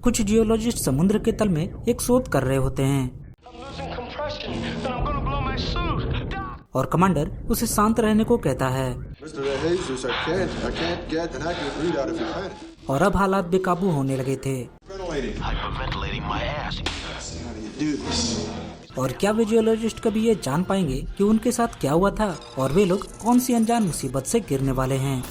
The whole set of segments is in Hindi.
कुछ जियोलॉजिस्ट समुद्र के तल में एक शोध कर रहे होते हैं और कमांडर उसे शांत रहने को कहता है और अब हालात बेकाबू होने लगे थे। और क्या वे जियोलॉजिस्ट कभी ये जान पाएंगे कि उनके साथ क्या हुआ था और वे लोग कौन सी अनजान मुसीबत से गिरने वाले हैं।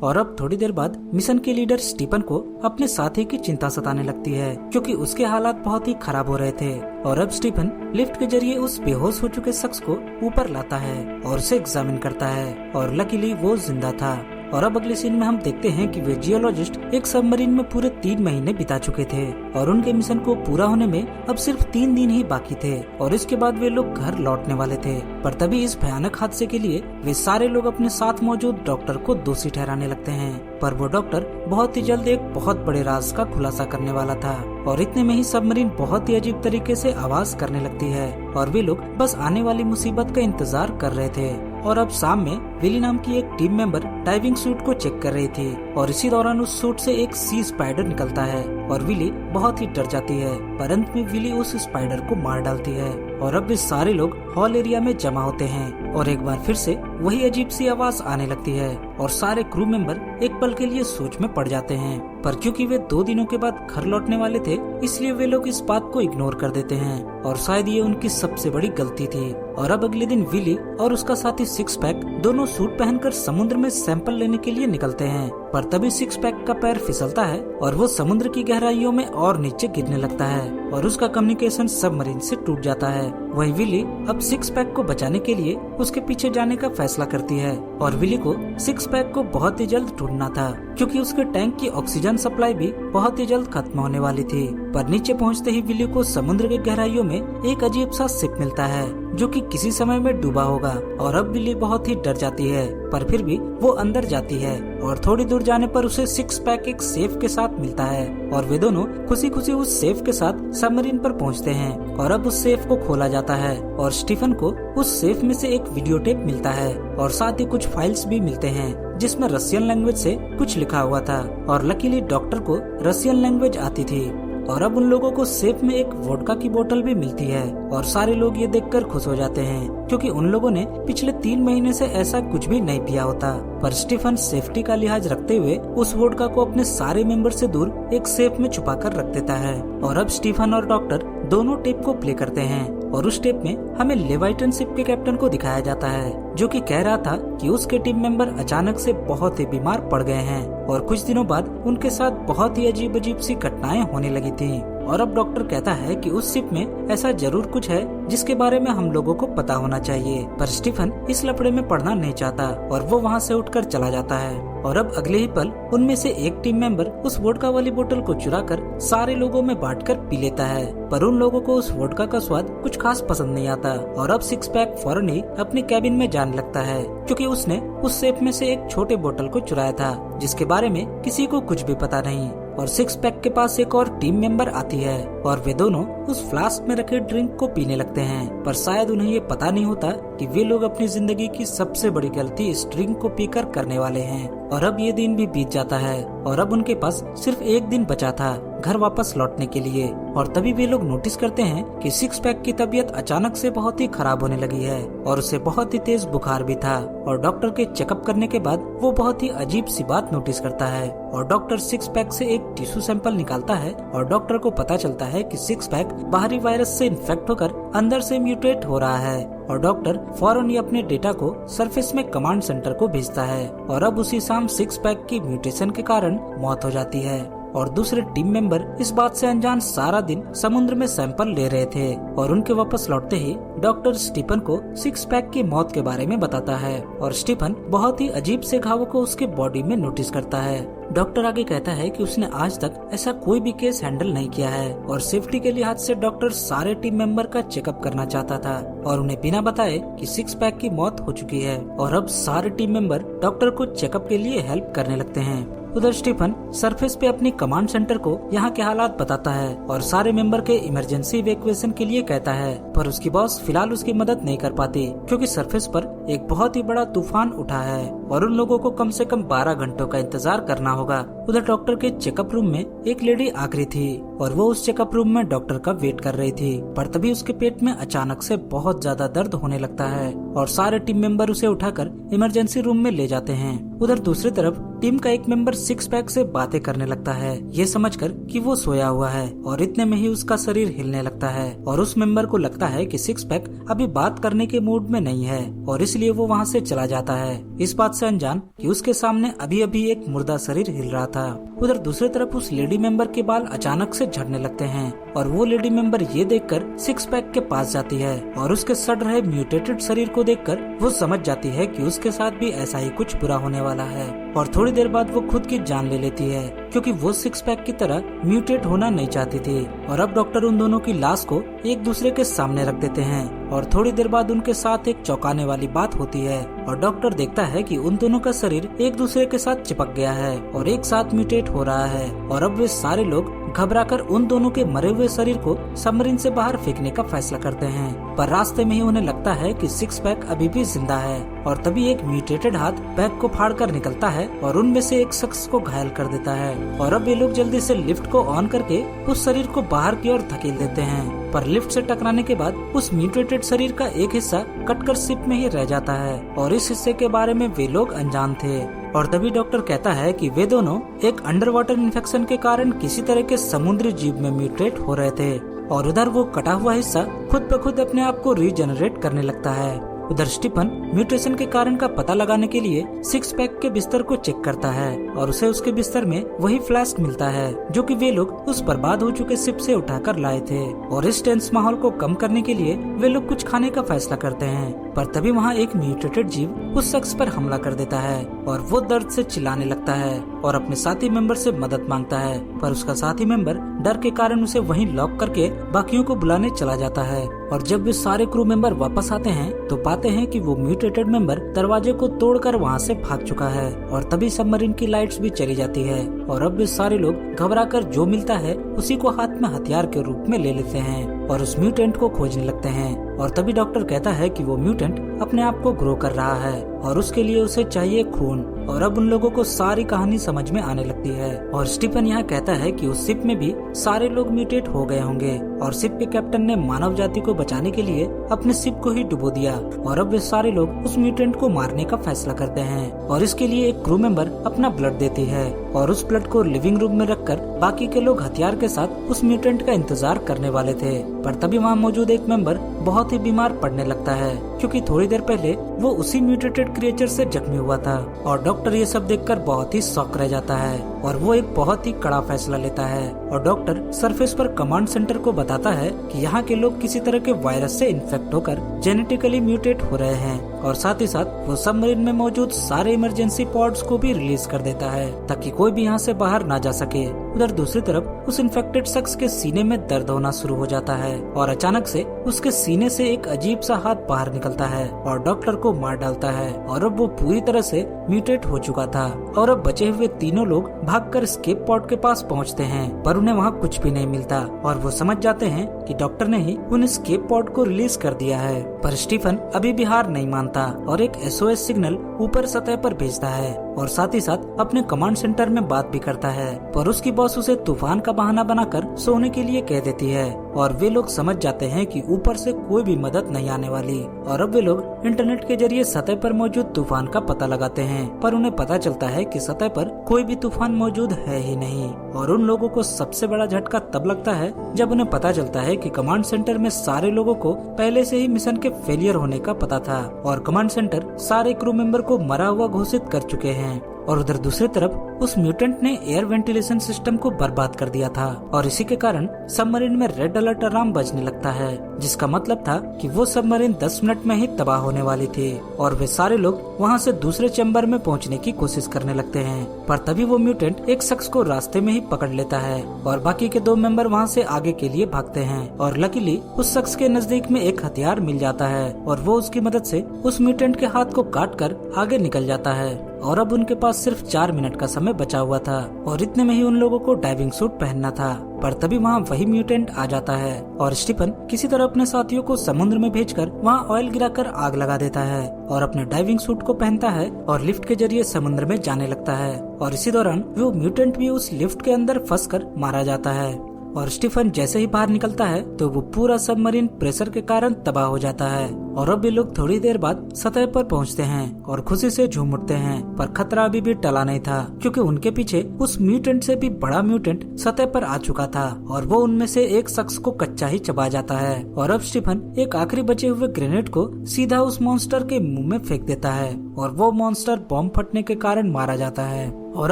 और अब थोड़ी देर बाद मिशन के लीडर स्टीफन को अपने साथी की चिंता सताने लगती है क्योंकि उसके हालात बहुत ही खराब हो रहे थे। और अब स्टीफन लिफ्ट के जरिए उस बेहोश हो चुके शख्स को ऊपर लाता है और उसे एग्जामिन करता है और लकीली वो जिंदा था। और अब अगले सीन में हम देखते हैं कि वे जियोलॉजिस्ट एक सबमरीन में पूरे 3 महीने बिता चुके थे और उनके मिशन को पूरा होने में अब सिर्फ 3 दिन ही बाकी थे और इसके बाद वे लोग घर लौटने वाले थे। पर तभी इस भयानक हादसे के लिए वे सारे लोग अपने साथ मौजूद डॉक्टर को दोषी ठहराने लगते हैं। पर वो डॉक्टर बहुत ही जल्द एक बहुत बड़े राज का खुलासा करने वाला था और इतने में ही सबमरीन बहुत ही अजीब तरीके से आवाज करने लगती है और वे लोग बस आने वाली मुसीबत का इंतजार कर रहे थे। और अब शाम में विली नाम की एक टीम मेंबर डाइविंग सूट को चेक कर रही थी और इसी दौरान उस सूट से एक सी स्पाइडर निकलता है और विली बहुत ही डर जाती है। पर अंत में विली उस स्पाइडर को मार डालती है और अब वे सारे लोग हॉल एरिया में जमा होते हैं और एक बार फिर से वही अजीब सी आवाज आने लगती है और सारे क्रू मेंबर एक पल के लिए सोच में पड़ जाते हैं। पर क्योंकि वे 2 दिनों के बाद घर लौटने वाले थे इसलिए वे लोग इस बात को इग्नोर कर देते हैं और शायद ये उनकी सबसे बड़ी गलती थी। और अब अगले दिन विली और उसका साथी सिक्स पैक दोनों सूट पहनकर समुद्र में सैंपल लेने के लिए निकलते हैं। पर तभी सिक्स पैक का पैर फिसलता है और वो समुद्र की गहराइयों में और नीचे गिरने लगता है और उसका कम्युनिकेशन सबमरीन से टूट जाता है। वही विली अब सिक्स पैक को बचाने के लिए उसके पीछे जाने का फैसला करती है और विली को सिक्स पैक को बहुत ही जल्द ढूंढना था क्योंकि उसके टैंक की ऑक्सीजन सप्लाई भी बहुत ही जल्द खत्म होने वाली थी। पर नीचे पहुंचते ही विली को समुद्र की गहराइयों में एक अजीब सा शिप मिलता है जो कि किसी समय में डूबा होगा और अब विली बहुत ही डर जाती है पर फिर भी वो अंदर जाती है और थोड़ी दूर जाने पर उसे सिक्स पैक एक सेफ के साथ मिलता है और वे दोनों खुशी खुशी उस सेफ के साथ सबमरीन पर पहुंचते हैं और अब उस सेफ को खोला जाता है और स्टीफन को उस सेफ में से एक वीडियो टेप मिलता है और साथ ही कुछ फाइल्स भी मिलते हैं जिसमें रशियन लैंग्वेज से कुछ लिखा हुआ था और लकीली डॉक्टर को रशियन लैंग्वेज आती थी। और अब उन लोगों को सेफ में एक वोडका की बोतल भी मिलती है और सारे लोग ये देखकर खुश हो जाते हैं क्योंकि उन लोगों ने पिछले 3 महीने से ऐसा कुछ भी नहीं पिया होता। पर स्टीफन सेफ्टी का लिहाज रखते हुए उस वोडका को अपने सारे मेंबर से दूर एक सेफ में छुपा कर रख देता है। और अब स्टीफन और डॉक्टर दोनों टेप को प्ले करते हैं और उस टेप में हमें लेवाइटन शिप के कैप्टन को दिखाया जाता है जो कि कह रहा था कि उसके टीम मेंबर अचानक से बहुत ही बीमार पड़ गए हैं और कुछ दिनों बाद उनके साथ बहुत ही अजीब अजीब सी घटनाएं होने लगी थी। और अब डॉक्टर कहता है कि उस शिप में ऐसा जरूर कुछ है जिसके बारे में हम लोगों को पता होना चाहिए। पर स्टीफन इस लफड़े में पड़ना नहीं चाहता और वो वहाँ से उठकर चला जाता है। और अब अगले ही पल उनमें से एक टीम मेंबर उस वोडका वाली बोतल को चुराकर सारे लोगों में बांटकर पी लेता है। पर उन लोगों को उस वोडका का स्वाद कुछ खास पसंद नहीं आता और अब सिक्स पैक फौरन ही अपने कैबिन में जाने लगता है क्योंकि उसने उस सेफ में से एक छोटे बोतल को चुराया था जिसके बारे में किसी को कुछ भी पता नहीं। और सिक्स पैक के पास एक और टीम मेंबर आती है और वे दोनों उस फ्लास्क में रखे ड्रिंक को पीने लगते हैं। पर शायद उन्हें ये पता नहीं होता कि वे लोग अपनी जिंदगी की सबसे बड़ी गलती इस ड्रिंक को पीकर करने वाले हैं। और अब ये दिन भी बीत जाता है और अब उनके पास सिर्फ 1 दिन बचा था घर वापस लौटने के लिए। और तभी वे लोग नोटिस करते हैं कि सिक्स पैक की तबीयत अचानक से बहुत ही खराब होने लगी है और उसे बहुत ही तेज बुखार भी था। और डॉक्टर के चेकअप करने के बाद वो बहुत ही अजीब सी बात नोटिस करता है और डॉक्टर सिक्स पैक से एक टिश्यू सैंपल निकालता है और डॉक्टर को पता चलता है कि सिक्स पैक बाहरी वायरस से इन्फेक्ट होकर अंदर से म्यूटेट हो रहा है। और डॉक्टर फौरन ही अपने डेटा को सरफेस में कमांड सेंटर को भेजता है और अब उसी शाम सिक्स पैक की म्यूटेशन के कारण मौत हो जाती है। और दूसरे टीम मेंबर इस बात से अनजान सारा दिन समुद्र में सैंपल ले रहे थे और उनके वापस लौटते ही डॉक्टर स्टीफन को सिक्स पैक की मौत के बारे में बताता है और स्टीफन बहुत ही अजीब से घावों को उसके बॉडी में नोटिस करता है। डॉक्टर आगे कहता है कि उसने आज तक ऐसा कोई भी केस हैंडल नहीं किया है और सेफ्टी के लिहाज से डॉक्टर सारे टीम मेंबर का चेकअप करना चाहता था और उन्हें बिना बताए कि सिक्स पैक की मौत हो चुकी है। और अब सारे टीम मेंबर डॉक्टर को चेकअप के लिए हेल्प करने लगते हैं। उधर स्टीफन सरफेस पे अपनी कमांड सेंटर को यहाँ के हालात बताता है और सारे मेंबर के इमरजेंसी इवैक्यूएशन के लिए कहता है। पर उसकी बॉस फिलहाल उसकी मदद नहीं कर पाती क्योंकि सरफेस पर एक बहुत ही बड़ा तूफान उठा है और उन लोगों को कम से कम 12 घंटों का इंतजार करना होगा उधर डॉक्टर के चेकअप रूम में एक लेडी आखिरी थी और वो उस चेकअप रूम में डॉक्टर का वेट कर रही थी। पर तभी उसके पेट में अचानक से बहुत ज्यादा दर्द होने लगता है और सारे टीम मेंबर उसे उठाकर इमरजेंसी रूम में ले जाते हैं। उधर दूसरी तरफ टीम का एक मेंबर सिक्स पैक से बातें करने लगता है, ये समझकर कि वो सोया हुआ है और इतने में ही उसका शरीर हिलने लगता है और उस मेंबर को लगता है कि सिक्स पैक अभी बात करने के मूड में नहीं है और इसलिए वो वहाँ से चला जाता है, इस बात से अनजान कि उसके सामने अभी अभी एक मुर्दा शरीर हिल रहा था। उधर दूसरी तरफ उस लेडी मेंबर के बाल अचानक से झड़ने लगते हैं और वो लेडी मेंबर ये देखकर सिक्स पैक के पास जाती है और उसके सड़ रहे म्यूटेटेड शरीर को देखकर वो समझ जाती है कि उसके साथ भी ऐसा ही कुछ बुरा होने वाला है और थोड़ी देर बाद वो खुद की जान ले लेती है क्योंकि वो सिक्स पैक की तरह म्यूटेट होना नहीं चाहती थी। और अब डॉक्टर उन दोनों की लाश को एक दूसरे के सामने रख देते हैं और थोड़ी देर बाद उनके साथ एक चौंकाने वाली बात होती है और डॉक्टर देखता है कि उन दोनों का शरीर एक दूसरे के साथ चिपक गया है और एक साथ म्यूटेट हो रहा है और अब वे सारे लोग घबराकर उन दोनों के मरे हुए शरीर को सबमरीन से बाहर फेंकने का फैसला करते हैं। पर रास्ते में ही उन्हें लगता है कि सिक्स पैक अभी भी जिंदा है और तभी एक म्यूटेटेड हाथ पैक को फाड़कर निकलता है और उनमें से एक शख्स को घायल कर देता है और अब ये लोग जल्दी से लिफ्ट को ऑन करके उस शरीर को बाहर की ओर धकेल देते हैं। पर लिफ्ट से टकराने के बाद उस म्यूटेटेड शरीर का एक हिस्सा कटकर शिप में ही रह जाता है और इस हिस्से के बारे में वे लोग अनजान थे। और तभी डॉक्टर कहता है कि वे दोनों एक अंडर वाटर इन्फेक्शन के कारण किसी तरह के समुद्री जीव में म्यूटेट हो रहे थे और उधर वो कटा हुआ हिस्सा खुद ब खुद अपने आप को रीजनरेट करने लगता है। उधर स्टीफन म्यूटेशन के कारण का पता लगाने के लिए सिक्स पैक के बिस्तर को चेक करता है और उसे उसके बिस्तर में वही फ्लास्क मिलता है जो कि वे लोग उस बर्बाद हो चुके शिप से उठाकर लाए थे। और इस टेंस माहौल को कम करने के लिए वे लोग कुछ खाने का फैसला करते हैं। पर तभी वहाँ एक म्यूटेटेड जीव उस शख्स पर हमला कर देता है और वो दर्द से चिल्लाने लगता है और अपने साथी मेंबर से मदद मांगता है। पर उसका साथी मेंबर डर के कारण उसे वहीं लॉक करके बाकियों को बुलाने चला जाता है। और जब वे सारे क्रू मेंबर वापस आते हैं तो पाते हैं कि वो म्यूटेटेड मेंबर दरवाजे को तोड़कर वहाँ से भाग चुका है और तभी सबमरीन की लाइट्स भी चली जाती है और अब वे सारे लोग घबराकर जो मिलता है उसी को हाथ में हथियार के रूप में ले लेते हैं और उस म्यूटेंट को खोजने लगते हैं। और तभी डॉक्टर कहता है कि वो म्यूटेंट अपने आप को ग्रो कर रहा है और उसके लिए उसे चाहिए खून। और अब उन लोगों को सारी कहानी समझ में आने लगती है और स्टीफन यहाँ कहता है कि उस शिप में भी सारे लोग म्यूटेट हो गए होंगे और शिप के कैप्टन ने मानव जाति को बचाने के लिए अपने शिप को ही डुबो दिया और अब वे सारे लोग उस म्यूटेंट को मारने का फैसला करते हैं और इसके लिए एक क्रू मेंबर अपना ब्लड देती है और उस ब्लड को लिविंग रूम में रखकर बाकी के लोग हथियार के साथ उस म्यूटेंट का इंतजार करने वाले थे। पर तभी वहाँ मौजूद एक मेंबर बहुत ही बीमार पड़ने लगता है क्योंकि थोड़ी देर पहले वो उसी म्यूटेटेड क्रिएचर से जख्मी हुआ था और डॉक्टर ये सब देखकर बहुत ही शॉक रह जाता है और वो एक बहुत ही कड़ा फैसला लेता है और डॉक्टर सरफेस पर कमांड सेंटर को बताता है कि यहाँ के लोग किसी तरह के वायरस से इन्फेक्ट होकर जेनेटिकली म्यूटेट हो रहे हैं और साथ ही साथ वो सबमरीन में मौजूद सारे इमरजेंसी पॉड्स को भी रिलीज कर देता है ताकि कोई भी यहाँ से बाहर ना जा सके। उधर दूसरी तरफ उस इन्फेक्टेड शख्स के सीने में दर्द होना शुरू हो जाता है और अचानक से उसके सीने से एक अजीब सा हाथ बाहर निकलता है और डॉक्टर को मार डालता है और अब वो पूरी तरह से म्यूटेट हो चुका था। और अब बचे हुए तीनों लोग भागकर एस्केप पॉड के पास पहुंचते हैं पर उन्हें वहां कुछ भी नहीं मिलता और वो समझ जाते हैं कि डॉक्टर ने ही उन एस्केप पॉड को रिलीज कर दिया है। पर स्टीफन अभी भी हार नहीं मानता और एक SOS सिग्नल ऊपर सतह पर भेजता है और साथ ही साथ अपने कमांड सेंटर में बात भी करता है। पर उसकी बॉस उसे तूफान का बहाना बनाकर सोने के लिए कह देती है और वे लोग समझ जाते हैं कि ऊपर से कोई भी मदद नहीं आने वाली और अब वे लोग इंटरनेट के जरिए सतह पर मौजूद तूफान का पता लगाते हैं पर उन्हें पता चलता है कि सतह पर कोई भी तूफान मौजूद है ही नहीं। और उन लोगों को सबसे बड़ा झटका तब लगता है जब उन्हें पता चलता है कि कमांड सेंटर में सारे लोगों को पहले से ही मिशन के फेलियर होने का पता था और कमांड सेंटर सारे क्रू मेंबर को मरा हुआ घोषित कर चुके हैं। और उधर दूसरी तरफ उस म्यूटेंट ने एयर वेंटिलेशन सिस्टम को बर्बाद कर दिया था और इसी के कारण सबमरीन में रेड अलर्ट अलार्म बजने लगता है जिसका मतलब था कि वो सबमरीन 10 मिनट में ही तबाह होने वाली थी और वे सारे लोग वहां से दूसरे चैम्बर में पहुंचने की कोशिश करने लगते हैं। पर तभी वो म्यूटेंट एक शख्स को रास्ते में ही पकड़ लेता है और बाकी के 2 मेंबर वहां से आगे के लिए भागते हैं और लकीली उस शख्स के नजदीक में एक हथियार मिल जाता है और वो उसकी मदद से उस म्यूटेंट के हाथ को काट कर आगे निकल जाता है। और अब उनके पास सिर्फ 4 मिनट का समय बचा हुआ था और इतने में ही उन लोगों को डाइविंग सूट पहनना था। पर तभी वहाँ वही म्यूटेंट आ जाता है और स्टीफन किसी तरह अपने साथियों को समुद्र में भेजकर वहाँ ऑयल गिराकर आग लगा देता है और अपने डाइविंग सूट को पहनता है और लिफ्ट के जरिए समुद्र में जाने लगता है। और इसी दौरान वो म्यूटेंट भी उस लिफ्ट के अंदर फंसकर मारा जाता है और स्टीफन जैसे ही बाहर निकलता है तो वो पूरा सबमरीन प्रेशर के कारण तबाह हो जाता है। और अब ये लोग थोड़ी देर बाद सतह पर पहुंचते हैं और खुशी से झूम उठते हैं, पर खतरा अभी भी टला नहीं था क्योंकि उनके पीछे उस म्यूटेंट से भी बड़ा म्यूटेंट सतह पर आ चुका था और वो उनमें से एक शख्स को कच्चा ही चबा जाता है। और अब स्टीफन एक आखिरी बचे हुए ग्रेनेड को सीधा उस मॉन्स्टर के मुंह में फेंक देता है और वो मॉन्स्टर बॉम्ब फटने के कारण मारा जाता है। और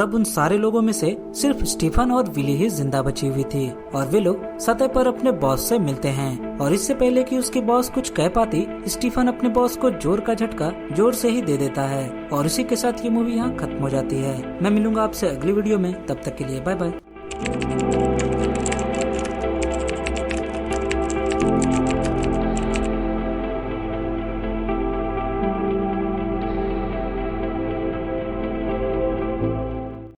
अब उन सारे लोगों में से सिर्फ स्टीफन और विली ही जिंदा बची हुई थी और वे लोग सतह पर अपने बॉस से मिलते हैं। और इससे पहले कि उसकी बॉस कुछ कह पाती, स्टीफन अपने बॉस को जोर का झटका जोर से ही दे देता है और इसी के साथ ये मूवी यहाँ खत्म हो जाती है। मैं मिलूंगा आपसे अगली वीडियो में, तब तक के लिए बाय बाय।